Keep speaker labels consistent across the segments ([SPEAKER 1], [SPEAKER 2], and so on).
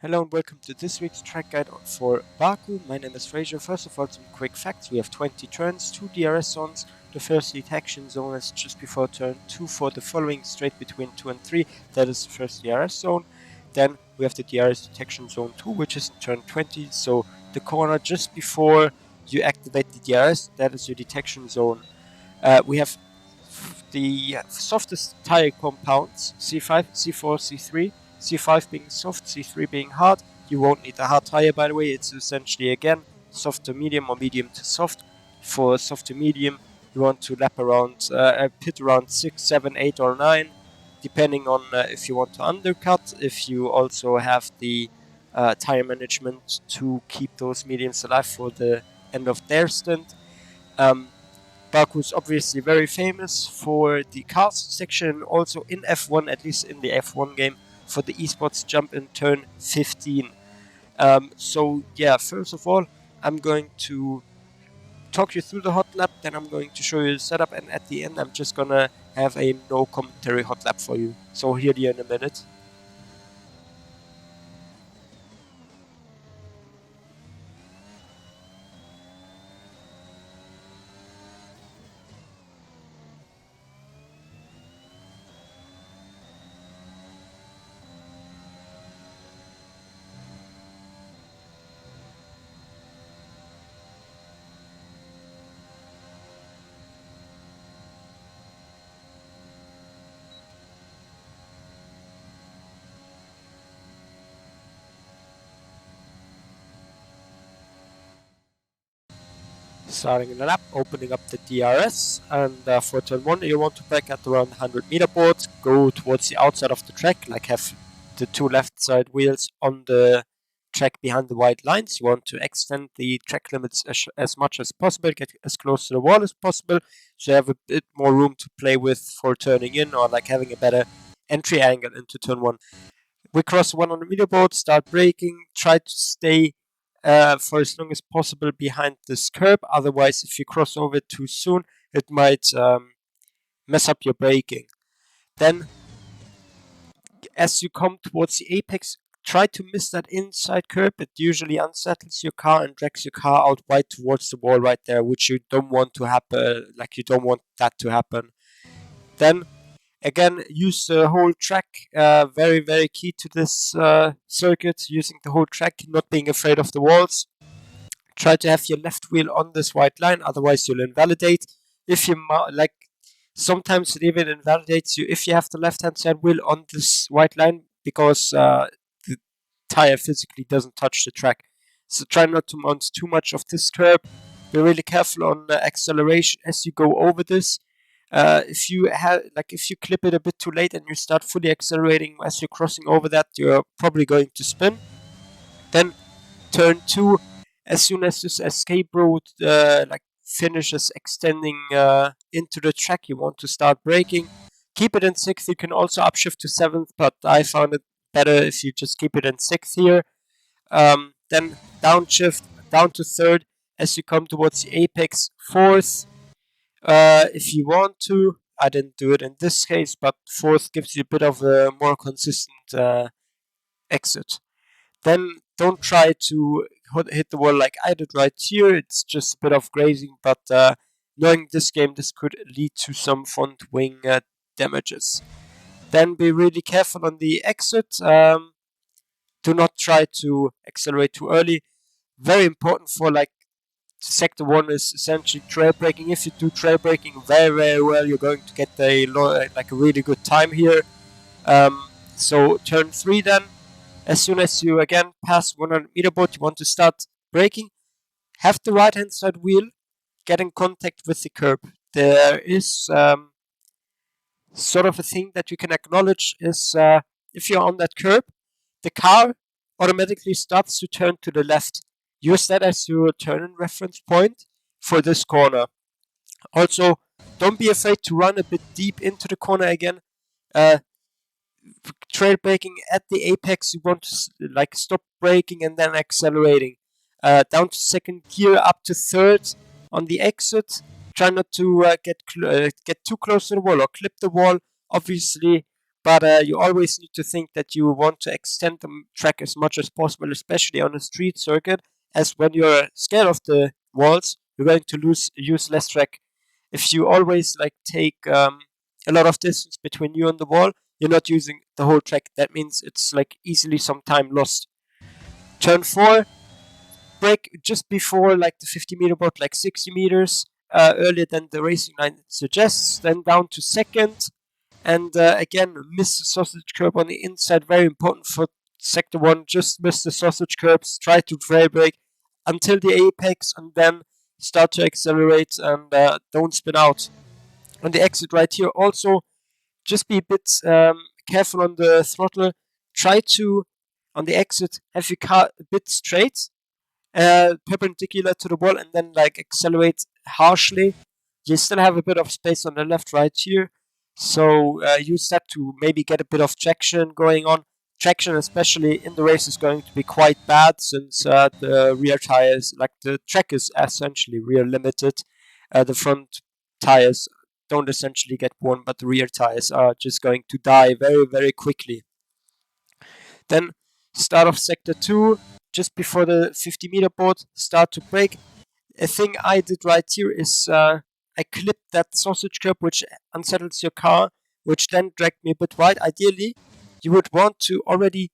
[SPEAKER 1] Hello and welcome to this week's track guide for Baku. My name is Fraser. First of all, some quick facts. We have 20 turns, 2 DRS zones. The first detection zone is just before turn 2 for the following straight between 2 and 3. That is the first DRS zone. Then we have the DRS detection zone 2, which is in turn 20. So the corner just before you activate the DRS, that is your detection zone. We have the softest tire compounds, C5, C4, C3. C5 being soft, C3 being hard. You won't need a hard tire, by the way. It's essentially, again, soft to medium or medium to soft. For soft to medium, you want to lap around, pit around 6, 7, 8 or 9, depending on if you want to undercut, if you also have the tire management to keep those mediums alive for the end of their stint. Baku is obviously very famous for the cars section, also in F1, at least in the F1 game, for the esports jump in turn 15. So yeah, first of all, I'm going to talk you through the hot lap, then I'm going to show you the setup, and at the end I'm just gonna have a no commentary hot lap for you. So hear you in a minute. Starting in the lap, opening up the DRS, and for turn 1 you want to back at around 100-meter board, go towards the outside of the track, like have the two left side wheels on the track behind the white lines. You want to extend the track limits as much as possible, get as close to the wall as possible, so you have a bit more room to play with for turning in, or like having a better entry angle into turn 1. We cross 100-meter board, start braking, try to stay for as long as possible behind this curb. Otherwise, if you cross over too soon, it might mess up your braking. Then, as you come towards the apex, try to miss that inside curb. It usually unsettles your car and drags your car out right towards the wall right there, which you don't want to happen. Like, you don't want that to happen. Then, again, use the whole track. Very, very key to this circuit, using the whole track, not being afraid of the walls. Try to have your left wheel on this white line, otherwise you'll invalidate. If you like, sometimes it even invalidates you if you have the left hand side wheel on this white line, because the tire physically doesn't touch the track. So try not to mount too much of this curb. Be really careful on acceleration as you go over this. If you clip it a bit too late and you start fully accelerating as you're crossing over that, you're probably going to spin. Then turn 2, as soon as this escape road finishes extending into the track, you want to start braking. Keep it in 6th. You can also upshift to 7th, but I found it better if you just keep it in 6th here. Then downshift down to 3rd as you come towards the apex. 4th, if you want to. I didn't do it in this case, but 4th gives you a bit of a more consistent exit. Then don't try to hit the wall like I did right here. It's just a bit of grazing, but knowing this game, this could lead to some front wing damages. Then be really careful on the exit. Do not try to accelerate too early. Very important for like sector 1 is essentially trail braking. If you do trail braking very, very well, you're going to get a really good time here. So turn 3 then. As soon as you again pass 100-meter board, you want to start braking. Have the right hand side wheel get in contact with the curb. There is sort of a thing that you can acknowledge is if you're on that curb, the car automatically starts to turn to the left. Use that as your turn reference point for this corner. Also, don't be afraid to run a bit deep into the corner again. Trail braking at the apex, you want to like stop braking and then accelerating. Down to 2nd gear, up to 3rd on the exit. Try not to get too close to the wall or clip the wall. Obviously, but you always need to think that you want to extend the track as much as possible, especially on a street circuit, as when you're scared of the walls, you're going to use less track. If you always like take a lot of distance between you and the wall, you're not using the whole track. That means it's like easily some time lost. Turn 4, brake just before like the 50-meter board, like 60 meters earlier than the racing line suggests. Then down to second, and again miss the sausage curb on the inside. Very important for sector 1. Just miss the sausage curbs. Try to trail brake until the apex, and then start to accelerate and don't spin out. On the exit right here, also just be a bit careful on the throttle. Try to, on the exit, have your car a bit straight, perpendicular to the wall, and then like accelerate harshly. You still have a bit of space on the left right here, so use that to maybe get a bit of traction going on. Traction, especially in the race, is going to be quite bad since the rear tires, like the track is essentially rear limited. The front tires don't essentially get worn, but the rear tires are just going to die very, very quickly. Then start off sector 2, just before the 50-meter board, start to brake. A thing I did right here is I clipped that sausage curb, which unsettles your car, which then dragged me a bit wide. Ideally, you would want to already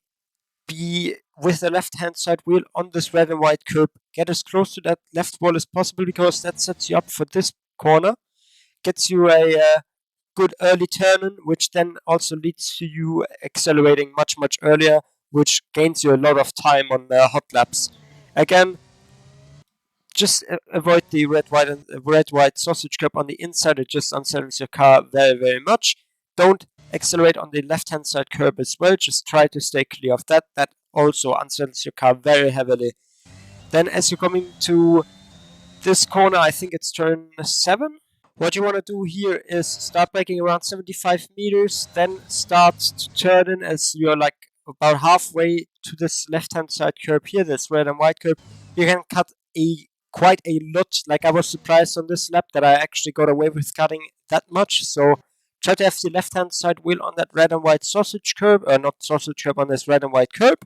[SPEAKER 1] be with the left-hand side wheel on this red and white curb. Get as close to that left wall as possible, because that sets you up for this corner. Gets you a good early turn, which then also leads to you accelerating much, much earlier, which gains you a lot of time on hot laps. Again, just avoid the red white sausage curb on the inside. It just unsettles your car very, very much. Don't accelerate on the left hand side curb as well. Just try to stay clear of that. That also unsettles your car very heavily. Then as you're coming to this corner, I think it's turn 7. What you want to do here is start braking around 75 meters, then start to turn in as you're like about halfway to this left-hand side curb here, this red and white curb. You can cut quite a lot. Like, I was surprised on this lap that I actually got away with cutting that much. So try to have the left-hand side wheel on that red and white sausage curb, or not sausage curb, on this red and white curb.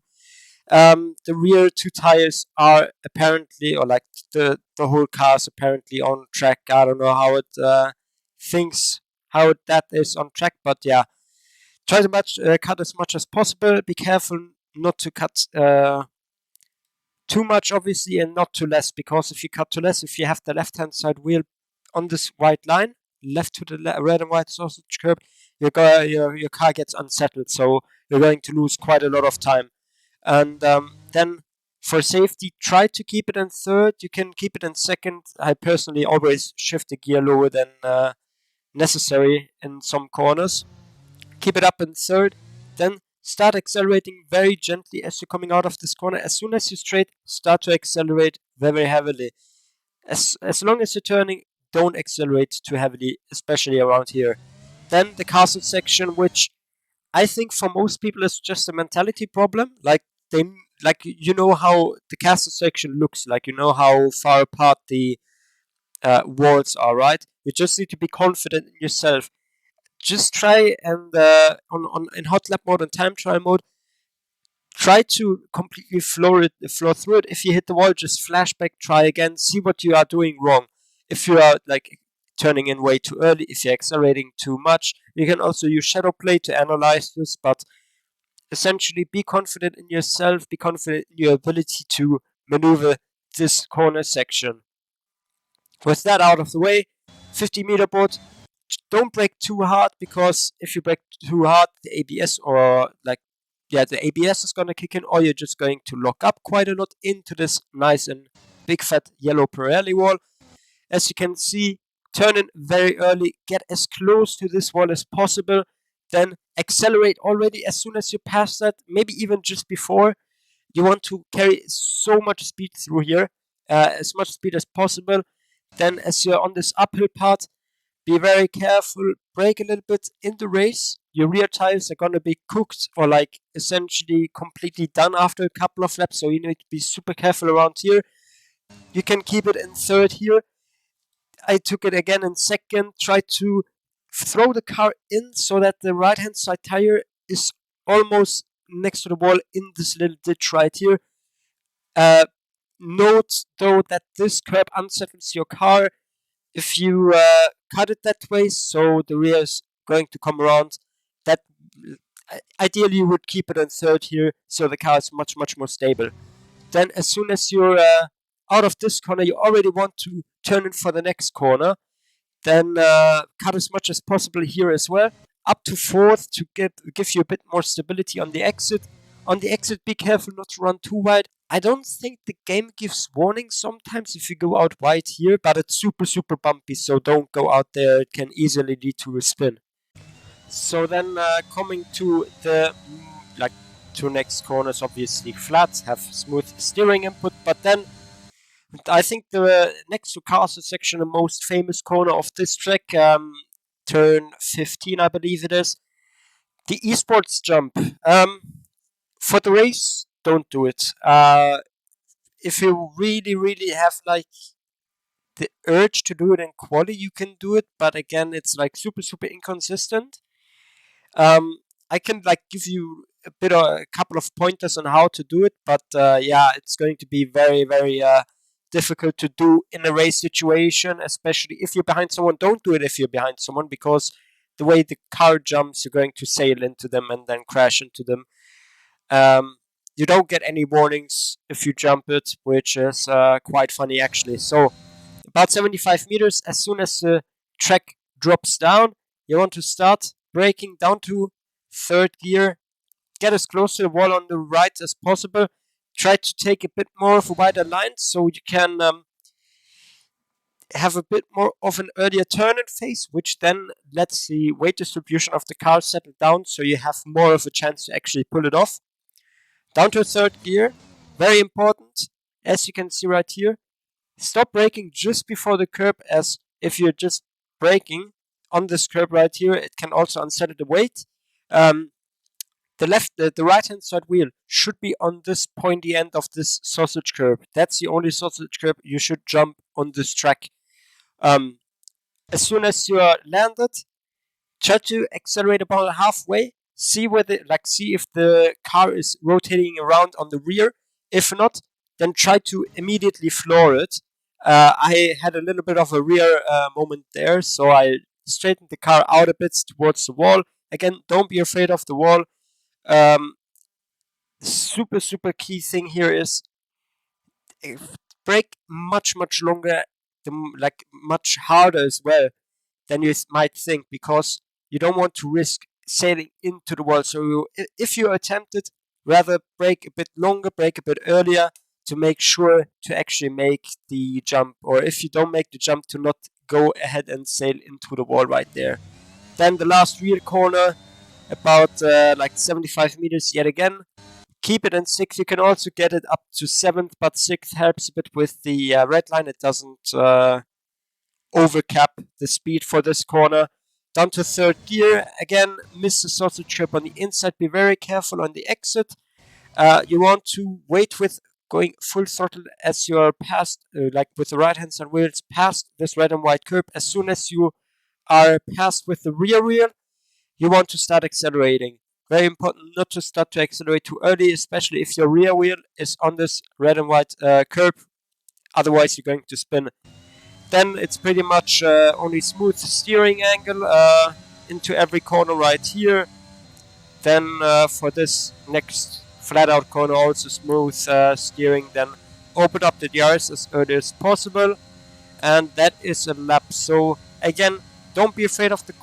[SPEAKER 1] The rear 2 tires are apparently, or like the whole car is apparently on track. I don't know how it thinks how that is on track, but yeah, try to cut as much as possible. Be careful not to cut too much, obviously, and not too less, because if you cut too less, if you have the left hand side wheel on this white line, left to the red and white sausage curb, your car gets unsettled, so you're going to lose quite a lot of time. And then for safety, try to keep it in third. You can keep it in second. I personally always shift the gear lower than necessary in some corners. Keep it up in third. Then start accelerating very gently as you're coming out of this corner. As soon as you're straight, start to accelerate very heavily. As long as you're turning, don't accelerate too heavily, especially around here. Then the castle section, which I think for most people is just a mentality problem. Like, you know how the castle section looks like. You know how far apart the walls are, right? You just need to be confident in yourself. Just try and in hot lap mode and time trial mode, try to completely floor through it. If you hit the wall, just flashback, try again, see what you are doing wrong. If you are like turning in way too early, if you're accelerating too much, you can also use shadow play to analyze this, but essentially be confident in yourself, be confident in your ability to maneuver this corner section. With that out of the way, 50-meter board, don't brake too hard, because if you brake too hard, the ABS the ABS is going to kick in, or you're just going to lock up quite a lot into this nice and big fat yellow Pirelli wall. As you can see, turn in very early, get as close to this wall as possible, then accelerate already as soon as you pass that, maybe even just before. You want to carry so much speed through here, as much speed as possible. Then as you're on this uphill part, be very careful, brake a little bit in the race. Your rear tires are going to be cooked, or like essentially completely done after a couple of laps, so you need to be super careful around here. You can keep it in third here. I took it again in second, tried to throw the car in so that the right hand side tire is almost next to the wall in this little ditch right here. Note though that this curb unsettles your car if you cut it that way, so the rear is going to come around. That ideally you would keep it on third here, so the car is much more stable. Then as soon as you're out of this corner, you already want to turn in for the next corner. Then cut as much as possible here as well, up to fourth to give you a bit more stability on the exit. On the exit, be careful not to run too wide. I don't think the game gives warnings sometimes if you go out wide here, but it's super bumpy, so don't go out there. It can easily lead to a spin. So then coming to the like two next corners, obviously flat, have smooth steering input, but then I think the next to castle section, the most famous corner of this track, turn 15, I believe it is, the esports jump. For the race, don't do it. If you really have like the urge to do it in quali, you can do it, but again, it's like super inconsistent. I can like give you a couple of pointers on how to do it, but yeah, it's going to be very difficult to do in a race situation, especially if you're behind someone. Don't do it if you're behind someone, because the way the car jumps, you're going to sail into them and then crash into them. You don't get any warnings if you jump it, which is quite funny actually. So about 75 meters, as soon as the track drops down, you want to start braking down to third gear. Get as close to the wall on the right as possible. Try to take a bit more of a wider line so you can have a bit more of an earlier turn in phase, which then lets the weight distribution of the car settle down so you have more of a chance to actually pull it off. Down to third gear, very important, as you can see right here. Stop braking just before the curb, as if you're just braking on this curb right here, it can also unsettle the weight. The right hand side wheel should be on this pointy end of this sausage curb. That's the only sausage curb you should jump on this track. As soon as you are landed, try to accelerate about halfway. See if the car is rotating around on the rear. If not, then try to immediately floor it. I had a little bit of a rear moment there, so I straightened the car out a bit towards the wall. Again, don't be afraid of the wall. Super key thing here is brake much longer, like much harder as well than you might think, because you don't want to risk sailing into the wall. So if you attempt it, rather brake a bit longer, brake a bit earlier to make sure to actually make the jump, or if you don't make the jump, to not go ahead and sail into the wall right there. Then the last rear corner, about like 75 meters yet again. Keep it in 6th. You can also get it up to 7th, but 6th helps a bit with the red line. It doesn't overcap the speed for this corner. Down to 3rd gear. Again, miss the sausage curb on the inside. Be very careful on the exit. You want to wait with going full throttle as you're past, like with the right hand side wheels, past this red and white curb. As soon as you are past with the rear wheel, you want to start accelerating. Very important not to start to accelerate too early, especially if your rear wheel is on this red and white curb. Otherwise, you're going to spin. Then it's pretty much only smooth steering angle into every corner right here. Then for this next flat out corner, also smooth steering. Then open up the DRS as early as possible. And that is a lap. So again, don't be afraid of the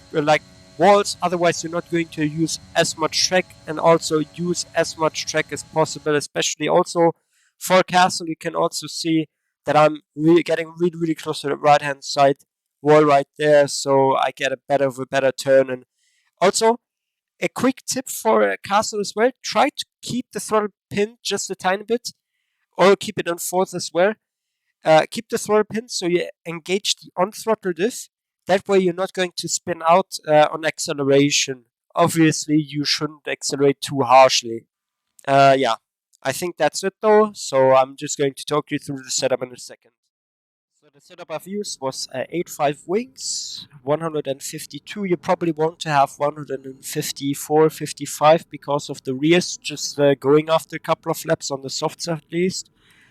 [SPEAKER 1] walls, otherwise you're not going to use as much track, and also use as much track as possible, especially also for castle. You can also see that I'm getting really close to the right hand side wall right there, so I get a better turn. And also a quick tip for a castle as well: try to keep the throttle pinned just a tiny bit, or keep it on fourth as well. Keep the throttle pinned so you engage the on throttle diff. That way you're not going to spin out on acceleration. Obviously, you shouldn't accelerate too harshly. Yeah, I think that's it though. So I'm just going to talk you through the setup in a second. So the setup I've used was 8.5 wings, 152. You probably want to have 154, 55 because of the rears, just going after a couple of laps on the soft side at least.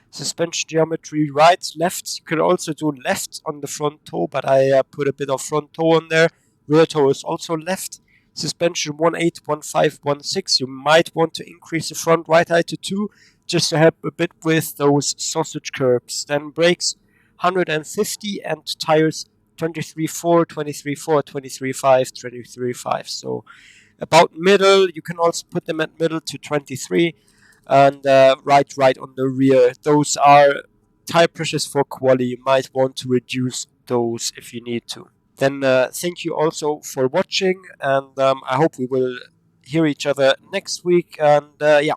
[SPEAKER 1] Suspension geometry right, left. You could also do left on the front toe, but I put a bit of front toe on there. Rear toe is also left. Suspension 1.8, 1.5, 1.6. You might want to increase the front right eye to 2 just to help a bit with those sausage curbs. Then brakes 150 and tires 23.4, 23.4, 23.5, 23.5. So about middle. You can also put them at middle to 23 and right on the rear. Those are tire pressures for quali. You might want to reduce those if you need to. Then thank you also for watching, and I hope we will hear each other next week. And yeah,